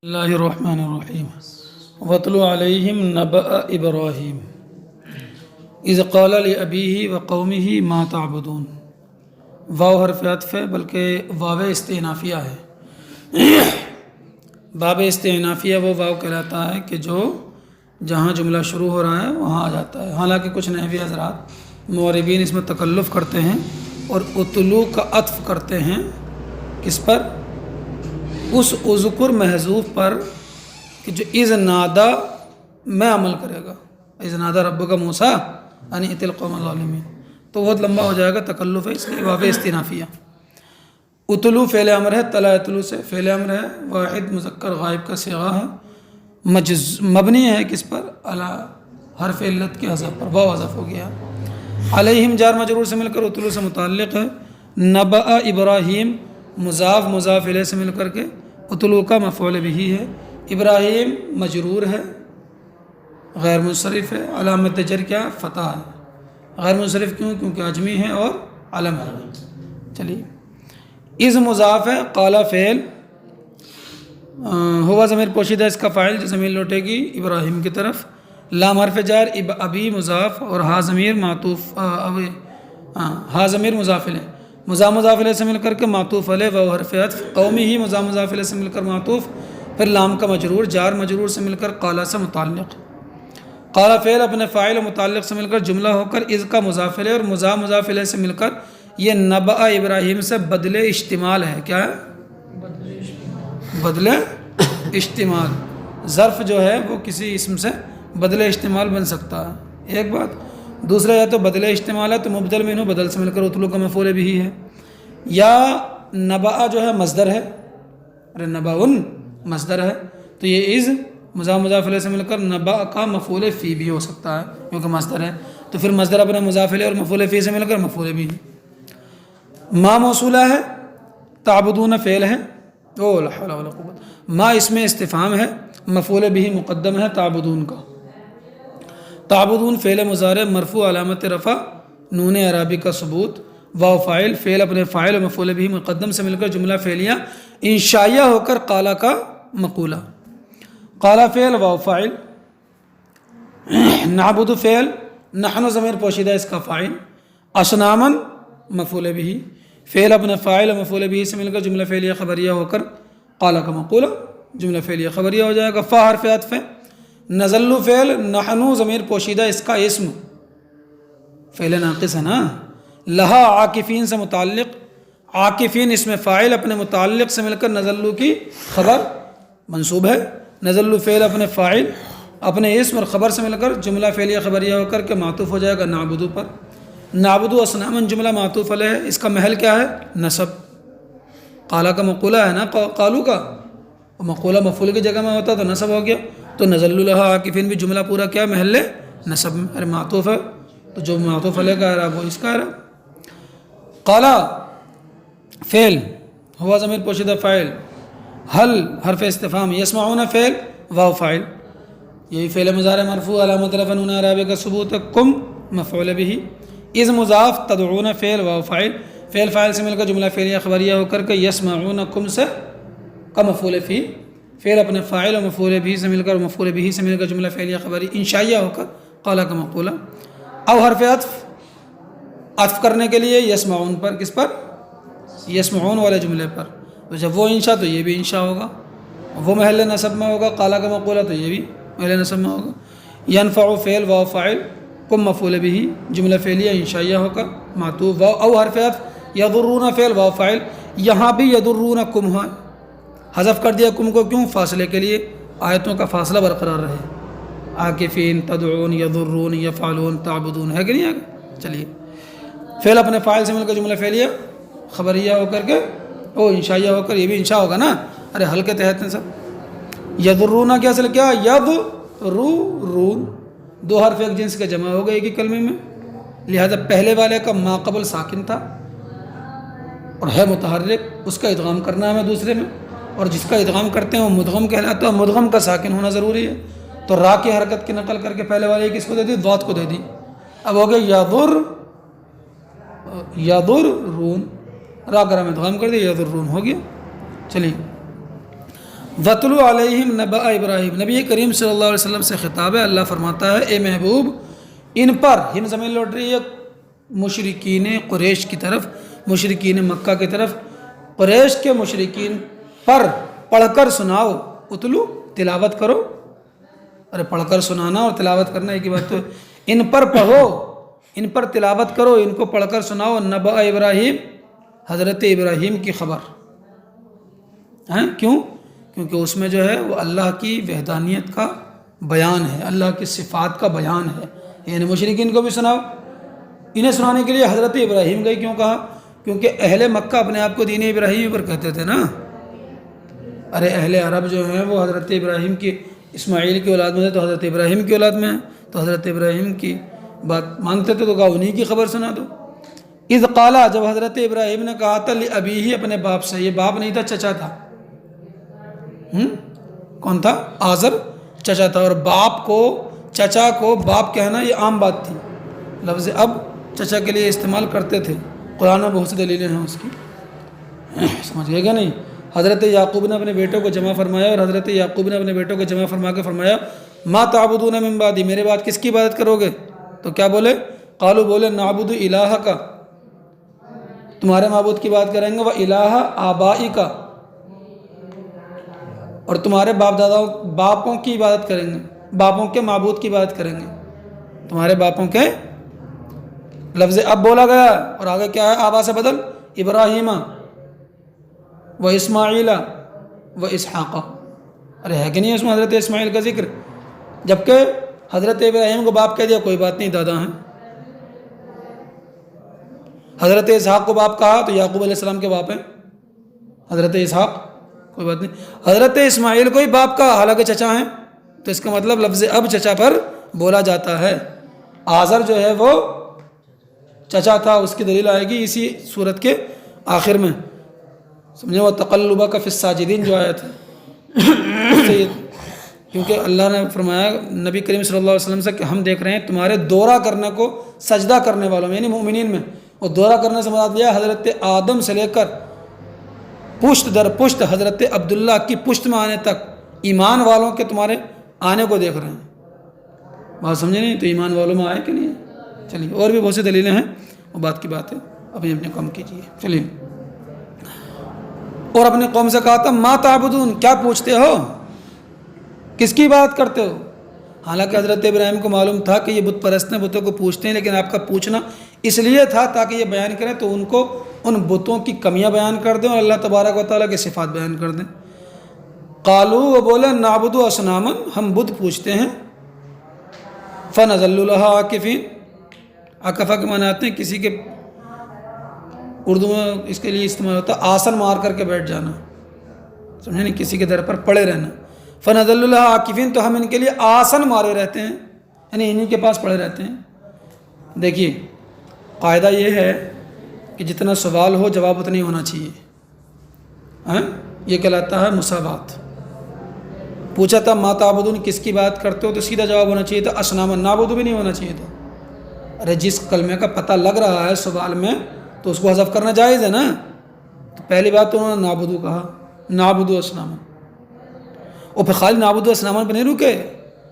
اللہ الرحمن الرحیم وَاتْلُ عَلَيْهِمْ نَبَأَ إِبْرَاهِيمَ اِذْ قَالَ لِأَبِيهِ وَقَوْمِهِ مَا تَعْبُدُونَ واو حرف عطف ہے بلکہ واو استئنافیہ ہے۔ باب استئنافیہ وہ واو کہلاتا ہے کہ جو جہاں جملہ شروع ہو رہا ہے وہاں آ جاتا ہے۔ حالانکہ کچھ نحوی حضرات موربین اس میں تکلف کرتے ہیں اور اطلو کا عطف کرتے ہیں کس پر؟ اس اذکر محذوف پر کہ جو اذ نادا میں عمل کرے گا، اذ نادا ربک موسیٰ ان ائت القوم الظالمین، تو بہت لمبا ہو جائے گا، تکلف ہے، اس لیے واو استئنافیہ۔ اتلو فعل امر ہے، تلا اتلو سے فعل امر ہے، واحد مذکر غائب کا صیغہ ہے، مبنی ہے کس پر؟ علی حرف علت کے حذف پر، واو حذف ہو گیا۔ علیہم جار مجرور سے مل کر اتلو سے متعلق ہے۔ نبأ ابراہیم مضاف مضاف الیہ سے مل کر کے اتلو کا مفعول بہ ہے۔ ابراہیم مجرور ہے، غیر منصرف ہے، علامت جر کیا؟ فتح ہے۔ غیر منصرف کیوں؟ کیونکہ عجمی ہے اور علم ہے۔ چلیے، اذ مضاف ہے، قال فعل، ہوا ضمیر پوشیدہ اس کا فاعل جو ضمیر لوٹے گی ابراہیم کی طرف، لام حرف جار، ابی مضاف اور ہا ضمیر معطوف، ہا ضمیر مضاف الیہ، مضاف الیہ سے مل کر کے معطوف علیہ، واو حرف عطف، قومی ہی مضاف الیہ سے مل کر معطوف، پھر لام کا مجرور، جار مجرور سے مل کر قالا سے متعلق، قالا فعل اپنے فاعل و متعلق سے مل کر جملہ ہو کر اذ کا مضاف الیہ اور مضاف الیہ سے مل کر یہ نبأ ابراہیم سے بدل اشتمال ہے۔ کیا ہے؟ بدل اشتمال۔ ظرف جو ہے وہ کسی اسم سے بدل اشتمال بن سکتا ہے، ایک بات۔ دوسرا یا تو بدل اشتمال ہے تو مبدل منہ بدل سے مل کر اتلو کا مفعول بھی ہے، یا نبأ جو ہے مصدر ہے، نبأ مصدر ہے تو یہ اذ مضاف الیہ سے مل کر نبأ کا مفعول فی بھی ہو سکتا ہے کیونکہ مصدر ہے، تو پھر مصدر اپنا مضاف الیہ اور مفعول فی سے مل کر مفعول بھی ہے۔ ما موصولہ ہے، تعبدون فعل ہے، او لا حول ولا قوت، ما اس میں استفہام ہے، مفعول بھی مقدم ہے تعبدون کا۔ تعبدون فعل مضارع مرفوع علامت رفع نون اعرابی کا ثبوت، واو فاعل، فعل اپنے فاعل و مفعول بھی مقدم سے مل کر جملہ فعلیہ انشائیہ ہو کر قالا کا مقولہ، قالا فعل واو فاعل، نعبد فعل، نحن ضمیر پوشیدہ اس کا فاعل، اصناما مفعول بھی، فعل اپنے فاعل و مفعول بھی سے مل کر جملہ فعلیہ خبریہ ہو کر قالا کا مقولہ، جملہ فعلیہ خبریہ ہو جائے گا۔ فا حرف عطف ہے، نزل فعل، نحن ضمیر پوشیدہ اس کا اسم، فعل ناقص ہے نا، لہا عاکفین سے متعلق، عاکفین اس میں فاعل اپنے متعلق سے مل کر نزلو کی خبر منصوب ہے، نزلو فعل اپنے فاعل اپنے اسم اور خبر سے مل کر جملہ فعلیہ خبریہ ہو کر کے معطوف ہو جائے گا نعبدو پر، نعبدو اصنامن جملہ معطوف علیہ ہے، اس کا محل کیا ہے؟ نصب، قالا کا مقولہ ہے نا، قالو کا مقولہ مفعول کی جگہ میں ہوتا تو نصب ہو گیا، تو نزلو لہا عاکفین بھی جملہ پورا کیا محل نصب میں، ارے معطوف ہے تو جو معطوف علیہ کا اعراب وہ اس کا اعراب۔ قالا فعل، ہوا ضمیر پوشیدہ فاعل، حل حرف استفہام، یسمعون فعل واو فاعل، یہی فعل مضارع مرفوع علامت رفع نون اعرابی کا ثبوت ہے، کم مفعول بھی، اذ مضاف، تدعون فعل واو فاعل، فعل فاعل سے مل کر جملہ فعلیہ خبریہ ہو کر کے یسمعون کم سے کا مفعول فی، فعل اپنے فاعل و مفعول بھی سے مل کر مفعول بھی سے مل کر جملہ فعلیہ خبری انشائیہ ہو کر قالا کا مقولہ، او حرف عطف، عطف کرنے کے لیے یسمعون پر، کس پر؟ یسمعون والے جملے پر، تو جب وہ انشاء تو یہ بھی انشاء ہوگا، وہ محل نصب میں ہوگا، قالا کا مقولہ تو یہ بھی محل نصب میں ہوگا۔ ینفع فعل واو فاعل، کم مفعول بھی، جملہ فعلیہ انشائیہ ہو کر معطوف، واو او حرف عطف، یضرون فعل واو فاعل، یہاں بھی یضرون کم ہے، حذف کر دیا کم کو، کیوں؟ فاصلے کے لیے، آیتوں کا فاصلہ برقرار رہے، عاکفین، تدعون، یضرون، یفعلون، تعبدون، ہے کہ نہیں ہے؟ چلیے، فعل اپنے فاعل سے مل کر جملہ فعلیہ خبریہ ہو کر کے او انشائیہ ہو کر، یہ بھی انشاء ہوگا نا، ارے حل کے تحت ہیں سب۔ یضرون کی اصل کیا؟ یضرون، دو حرف ایک جنس کا جمع ہو گئے ایک ہی کلمے میں، لہذا پہلے والے کا ما قبل ساکن تھا اور ہے متحرک، اس کا ادغام کرنا ہمیں دوسرے میں، اور جس کا ادغام کرتے ہیں وہ مدغم کہلاتا ہے، مدغم کا ساکن ہونا ضروری ہے، تو را کی حرکت کی نقل کر کے پہلے والے کس کو دے دی؟ ضاد کو دے دی، اب ہو گیا یضرون، را گرہ میں ادغام کر دیا، یضرون ہو گیا۔ چلیے، وَاتْلُ عَلَيْهِمْ نَبَأَ ابراہیم، نبی کریم صلی اللہ علیہ وسلم سے خطاب ہے، اللہ فرماتا ہے اے محبوب ان پر، ہم زمین لوٹ رہی ہے مشرکین قریش کی طرف، مشرکین مکہ کی طرف، قریش کے مشرکین پر پڑھ کر سناؤ، اتلو تلاوت کرو، ارے پڑھ کر سنانا اور تلاوت کرنا ایک ہی بات تو ہے، ان پر پڑھو، ان پر تلاوت کرو، ان کو پڑھ کر سناؤ نبأ ابراہیم، حضرت ابراہیم کی خبر ہیں، کیوں؟ کیونکہ اس میں جو ہے وہ اللہ کی وحدانیت کا بیان ہے، اللہ کی صفات کا بیان ہے، یعنی مشرکین کو بھی سناؤ، انہیں سنانے کے لیے حضرت ابراہیم کا ہی کیوں کہا؟ کیونکہ اہل مکہ اپنے آپ کو دین ابراہیم پر کہتے تھے نا، ارے اہل عرب جو ہیں وہ حضرت ابراہیم کی، اسماعیل کی اولاد میں ہے تو حضرت ابراہیم کی اولاد میں ہے، تو حضرت ابراہیم کی بات مانتے تھے تو کہا انہی کی خبر سنا دو۔ اذ قالا، جب حضرت ابراہیم نے کہا تھا لابیہ، اپنے باپ سے، یہ باپ نہیں تھا چچا تھا، کون تھا؟ آزر چچا تھا، اور باپ کو، چچا کو باپ کہنا یہ عام بات تھی، لفظ اب چچا کے لیے استعمال کرتے تھے، قرآن میں بہت سی دلیلیں ہیں اس کی، سمجھ گئے کیا نہیں؟ حضرت یعقوب نے اپنے بیٹوں کو جمع فرمایا، اور حضرت یعقوب نے اپنے بیٹوں کو جمع فرما کے فرمایا ما تعبدون من بعدی، میرے بعد کس کی عبادت کرو گے؟ تو کیا بولے؟ قالو، بولے نعبد الہ کا، تمہارے معبود کی بات کریں گے، وہ الہ آبائی کا، اور تمہارے باپ داداؤں، باپوں کی عبادت کریں گے، باپوں کے معبود کی عبادت کریں گے، تمہارے باپوں کے، لفظ اب بولا گیا، اور آگے کیا ہے؟ آبا سے بدل، ابراہیم و اسماعیل و اسحاق، ارے ہے کہ نہیں اس میں حضرت اسماعیل کا ذکر؟ جبکہ حضرت ابراہیم کو باپ کہہ دیا، کوئی بات نہیں، دادا ہیں۔ حضرت اسحاق کو باپ کہا تو یعقوب علیہ السلام کے باپ ہیں حضرت اسحاق، کوئی بات نہیں۔ حضرت اسماعیل کو ہی باپ کہا، حالانکہ چچا ہیں، تو اس کا مطلب لفظ اب چچا پر بولا جاتا ہے۔ آزر جو ہے وہ چچا تھا، اس کی دلیل آئے گی اسی صورت کے آخر میں، سمجھے، وہ تقلبک فی الساجدین جو آیت ہے، کیونکہ اللہ نے فرمایا نبی کریم صلی اللہ علیہ وسلم سے کہ ہم دیکھ رہے ہیں تمہارے دورہ کرنے کو سجدہ کرنے والوں میں، یعنی مومنین میں، اور دورہ کرنے سے مراد لیا حضرت آدم سے لے کر پشت در پشت حضرت عبداللہ کی پشت میں آنے تک ایمان والوں کے تمہارے آنے کو دیکھ رہے ہیں، بات سمجھے نہیں؟ تو ایمان والوں میں آئے کہ نہیں ہے؟ چلیے، اور بھی بہت سی دلیلیں ہیں، وہ بات کی بات ہے، ابھی اپنے کام کیجیے۔ چلیے، اور اپنے قوم سے کہا تھا ما تعبدون، کیا پوچھتے ہو، کس کی بات کرتے ہو؟ حالانکہ حضرت ابراہیم کو معلوم تھا کہ یہ بت پرست ہیں، بتوں کو پوچھتے ہیں، لیکن آپ کا پوچھنا اس لیے تھا تاکہ یہ بیان کریں تو ان کو ان بتوں کی کمیاں بیان کر دیں اور اللہ تبارک و تعالیٰ کی صفات بیان کر دیں۔ قالو، وہ بولے نعبد اصناما، ہم بت پوچھتے ہیں، فنظل لها عاکفین، عکفہ کے معنی آتے ہیں کسی کے، اردو میں اس کے لیے استعمال ہوتا ہے آسن مار کر کے بیٹھ جانا، سمجھے نہیں؟ کسی کے در پر پڑے رہنا، فنظل لها عاکفین، تو ہم ان کے لیے آسن مارے رہتے ہیں، یعنی انہیں کے پاس پڑے رہتے ہیں۔ دیکھیے قاعدہ یہ ہے کہ جتنا سوال ہو جواب اتنا ہی ہونا چاہیے، یہ کہلاتا ہے مساوات۔ پوچھا تھا ما تعبدون، کس کی بات کرتے ہو، تو سیدھا جواب ہونا چاہیے تھا اصناما، نعبد بھی نہیں ہونا چاہیے تھا۔ ارے جس کلمے کا پتہ لگ رہا ہے سوال میں تو اس کو حذف کرنا جائز ہے نا، تو پہلی بات تو انہوں نے نعبدو کہا، نعبدو اصناما، اور پھر خالی نعبدو اصناما پہ نہیں رکے،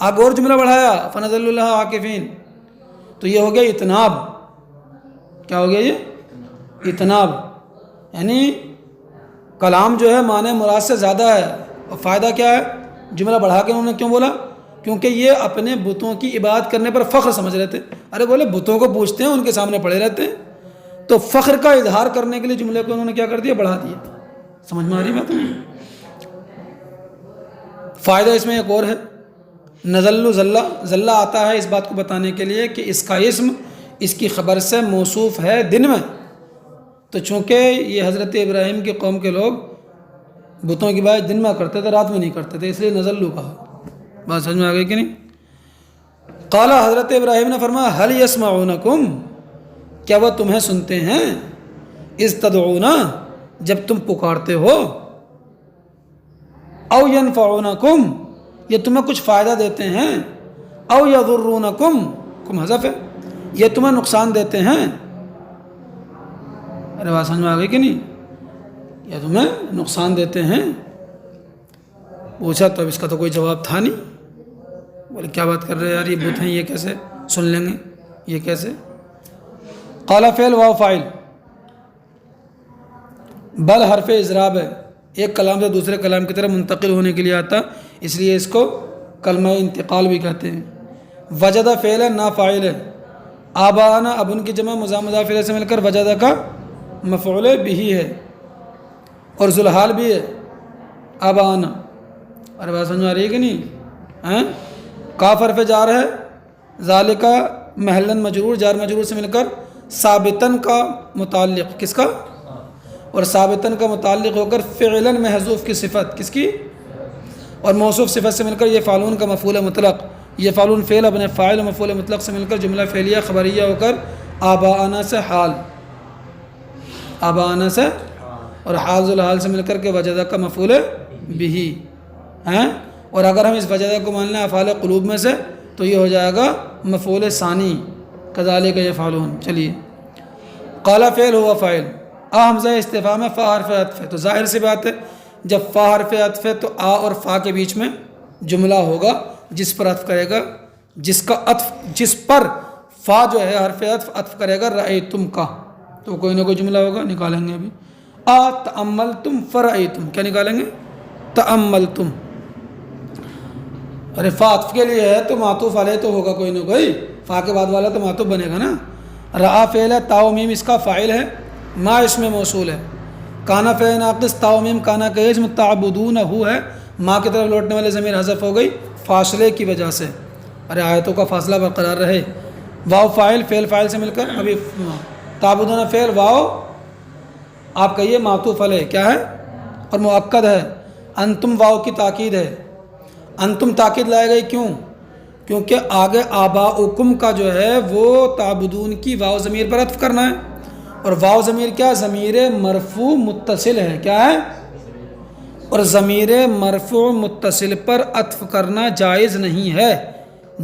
آگے اور جملہ بڑھایا فنظل لها عاکفین، تو یہ ہو گیا اتناب۔ کیا ہو گیا یہ؟ اتناب، یعنی کلام جو ہے معنی مراد سے زیادہ ہے، اور فائدہ کیا ہے؟ جملہ بڑھا کے انہوں نے کیوں بولا؟ کیونکہ یہ اپنے بتوں کی عبادت کرنے پر فخر سمجھ رہے تھے، ارے بولے بتوں کو پوچھتے ہیں، ان کے سامنے پڑے رہتے ہیں، تو فخر کا اظہار کرنے کے لیے جملے کو انہوں نے کیا کر دیا؟ بڑھا دیا۔ سمجھ میں آ رہی بات؟ فائدہ اس میں ایک اور ہے، نزل ذلہ آتا ہے اس بات کو بتانے کے لیے کہ اس کا اسم اس کی خبر سے موصوف ہے دن میں، تو چونکہ یہ حضرت ابراہیم کی قوم کے لوگ بتوں کی بات دن میں کرتے تھے، رات میں نہیں کرتے تھے، اس لیے نزلو کہا۔ بات سمجھ میں آ گئی کہ نہیں؟ قالا، حضرت ابراہیم نے فرمایا هل يسمعونکم، کیا وہ تمہیں سنتے ہیں، اذ تدعونا، جب تم پکارتے ہو، او ينفعونکم، یہ تمہیں کچھ فائدہ دیتے ہیں، او یضرونکم، کم حذف ہے، یہ تمہیں نقصان دیتے ہیں۔ ارے بات سمجھ میں آ گئی کہ نہیں؟ یہ تمہیں نقصان دیتے ہیں، پوچھا تو اب اس کا تو کوئی جواب تھا نہیں. بولے کیا بات کر رہے ہیں یار، یہ بت ہیں، یہ کیسے سن لیں گے، یہ کیسے؟ قال فعل واو فاعل، بل حرف اضراب ہے، ایک کلام سے دوسرے کلام کی طرف منتقل ہونے کے لیے آتا، اس لیے اس کو کلمہ انتقال بھی کہتے ہیں. وجدہ فعل ہے، نا فاعل ہے. آبانا اب ان کی جمع مضاف الیہ سے مل کر وجدہ کا مفعول بھی ہے اور ذوالحال بھی ہے. آبانا، ارے بات سمجھ آ رہی ہے کہ نہیں؟ کاف حرف جار ہے، ذالکا محلاً مجرور، جار مجرور سے مل کر ثابتاً کا متعلق، کس کا؟ اور ثابتاً کا متعلق ہو کر فعلاً محذوف کی صفت، کس کی؟ اور موصوف صفت سے مل کر یہ فعلون کا مفعول مطلق، یہ فعلون فعل اپنے فاعل مفعول مطلق سے مل کر جملہ فعلیہ خبریہ ہو کر آباءنا سے حال، آباءنا سے اور حال ذوالحال سے مل کر کے وجدہ کا مفعول بھی ہیں. اور اگر ہم اس وجدہ کو مان لیں افعال قلوب میں سے تو یہ ہو جائے گا مفعول ثانی، کذالک یفعلون. چلیے، قال فعل ہوا فاعل، حمزہ استفہام ہے، فا حرف عطف ہے، تو ظاہر سی بات ہے جب فا حرف عطف ہے تو آ اور فا کے بیچ میں جملہ ہوگا جس پر عطف کرے گا، جس پر فا جو ہے حرف عطف کرے گا رأیتم کا، تو کوئی نہ کوئی جملہ ہوگا، نکالیں گے ابھی. تأملتم فرأیتم، کیا نکالیں گے؟ تأملتم. ارے فا عطف کے لیے ہے تو معطوف علیہ تو ہوگا کوئی نہ کوئی، فا کے بعد والا تو معطوف بنے گا نا. رآ فعل ہے، تا و میم اس کا فاعل ہے، ما اس میں موصول ہے. کانا فعل ناقص، تا و میم کانا کا اسم، تعبدون ہو ہے، ما کی طرف لوٹنے والے ضمیر حذف ہو گئی فاصلے کی وجہ سے. ارے آیتوں کا فاصلہ برقرار رہے. واو فاعل، فعل فاعل سے مل کر ابھی تعبدون فعل، واو آپ کہیے معطوف علیہ کیا ہے اور مؤکد ہے. انتم واو کی تاکید ہے، انتم تاکید لائے گئی، کیوں؟ کیونکہ آگے آباؤکم کا جو ہے وہ تعبدون کی واو ضمیر پر عطف کرنا ہے، اور واو ضمیر کیا؟ ضمیر مرفوع متصل ہے، کیا ہے؟ اور ضمیر مرفوع متصل پر عطف کرنا جائز نہیں ہے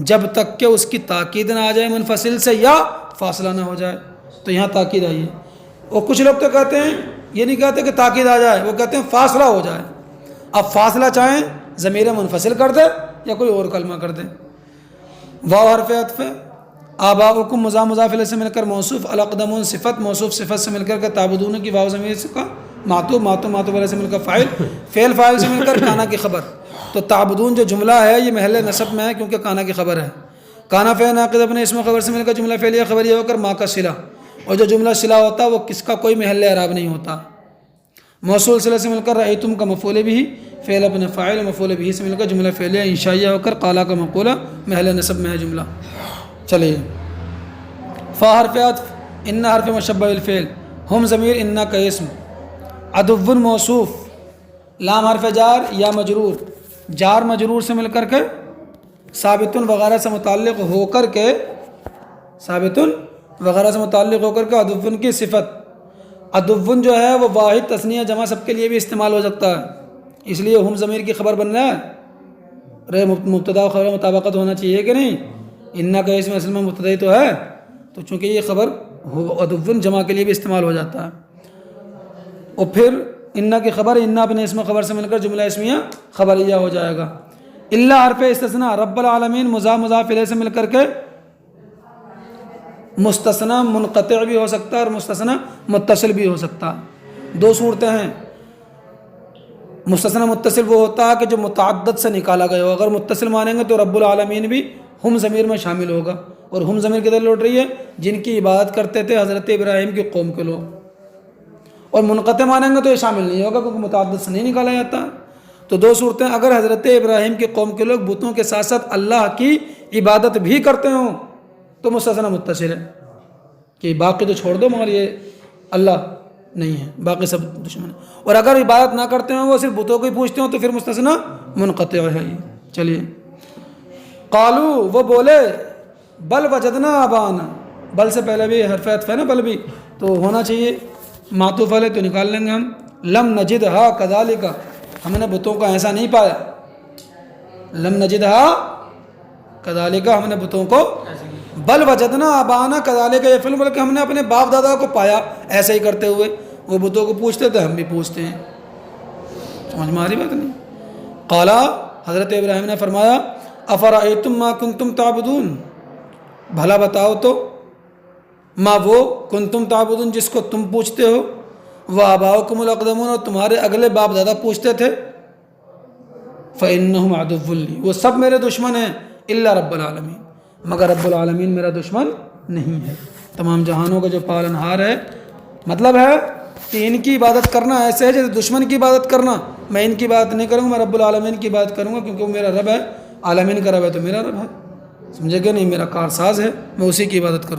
جب تک کہ اس کی تاکید نہ آ جائے منفصل سے یا فاصلہ نہ ہو جائے. تو یہاں تاکید آئی ہے. اور کچھ لوگ تو کہتے ہیں، یہ نہیں کہتے کہ تاکید آ جائے، وہ کہتے ہیں فاصلہ ہو جائے. اب فاصلہ چاہیں ضمیر منفصل کر دے یا کوئی اور کلمہ کر دے. واو حرف عطف ہے، آباؤکم مضاف الیہ سے مل کر موصوف، الاقدمون صفت، موصوف صفت سے مل کر تعبدون کی واو ضمیر کا معطوف علیہ سے مل کر فاعل، فعل فاعل سے مل کر کانا کی خبر. تو تعبدون جو جملہ ہے یہ محل نصب میں ہے کیونکہ کانا کی خبر ہے. کانا فعل ناقص اپنے اسم خبر سے مل کر جملہ فعلیہ خبریہ ہو کر ما کا صلہ، اور جو جملہ صلہ ہوتا ہے وہ کس کا کوئی محل اعراب نہیں ہوتا. موصول صلہ سے مل کر رأیتم کا مفعول بھی، فعل اپنے فاعل مفعول بھی سے مل کر جملہ فعلیہ انشائیہ ہو کر قالا کا مقولہ محل نصب میں ہے جملہ. چلیے، فا حرف عطف، ان حرف مشبہ الفعل، ہم ضمیر ان کا اسم، عدو موصوف، لام حرف جار یا مجرور، جار مجرور سے مل کر کے ثابتن وغیرہ سے متعلق ہو کر کے، ثابتن وغیرہ سے متعلق ہو کر کے عدوّن کی صفت. عدوّن جو ہے وہ واحد تثنیہ جمع سب کے لیے بھی استعمال ہو سکتا ہے، اس لیے ہم ضمیر کی خبر بن رہا ہے. ارے مبتدا و خبر مطابقت ہونا چاہیے کہ نہیں؟ ان کا اسم اصل میں مبتدا تو ہے، تو چونکہ یہ خبر عدوّن جمع کے لیے بھی استعمال ہو جاتا ہے. اور پھر ان کی خبر ان اپنے اسم خبر سے مل کر جملہ اسمیہ خبریہ ہو جائے گا. اللہ حرف استثناء، رب العالمین مضاف الیہ سے مل کر کے مستثنی منقطع بھی ہو سکتا ہے اور مستثنی متصل بھی ہو سکتا ہے. دو صورتیں ہیں. مستثنی متصل وہ ہوتا ہے کہ جو متعدد سے نکالا گیا ہو. اگر متصل مانیں گے تو رب العالمین بھی ہم ضمیر میں شامل ہوگا، اور ہم ضمیر کدھر لوٹ رہی ہے؟ جن کی عبادت کرتے تھے حضرت ابراہیم کی قوم کے لوگ. اور منقطع مانیں گے تو یہ شامل نہیں ہوگا کیونکہ متعدد سے نہیں نکالا جاتا. تو دو صورتیں، اگر حضرت ابراہیم کی قوم کے لوگ بتوں کے ساتھ ساتھ اللہ کی عبادت بھی کرتے ہوں تو مستثنی متصل ہے کہ باقی تو چھوڑ دو مگر یہ اللہ نہیں ہے، باقی سب دشمن ہے. اور اگر عبادت نہ کرتے ہوں، وہ صرف بتوں کو ہی پوچھتے ہوں، تو پھر مستثنی منقطع ہے. چلیے، قالو وہ بولے، بل وجدنا آبانا، بل سے پہلے بھی حرف عطف ہے نا، بل بھی تو ہونا چاہیے معطوف علیہ، تو نکال لیں گے ہم. لم نجدھا کذالک، ہم نے بتوں کو ایسا نہیں پایا. لم نجدھا کذالک، ہم نے بتوں کو، بل وجدنا آبانا کذالک یہ فعل، بلکہ ہم نے اپنے باپ دادا کو پایا ایسے ہی کرتے ہوئے. وہ بتوں کو پوچھتے تھے، ہم بھی پوچھتے ہیں. سمجھ میں آ رہی بات نہیں؟ قالا حضرت ابراہیم نے فرمایا افرأیتم ما کنتم تعبدون، بھلا بتاؤ تو ما وہ کنتم تعبدون جس کو تم پوچھتے ہو، وآباؤکم الاقدمون اور تمہارے اگلے باپ دادا پوچھتے تھے، فإنہم عدو لی وہ سب میرے دشمن ہیں، الا رب العالمین مگر رب العالمین میرا دشمن نہیں ہے، تمام جہانوں کا جو پالن ہار ہے۔ مطلب ہے کہ ان کی عبادت کرنا ایسے ہے جیسے دشمن کی عبادت کرنا، میں ان کی بات نہیں کروں گا، میں رب العالمین کی بات کروں گا کیونکہ وہ میرا رب ہے، عالمین کا رب ہے تو میرا رب ہے، سمجھے کہ نہیں، میرا کارساز ہے، میں اسی کی عبادت کروں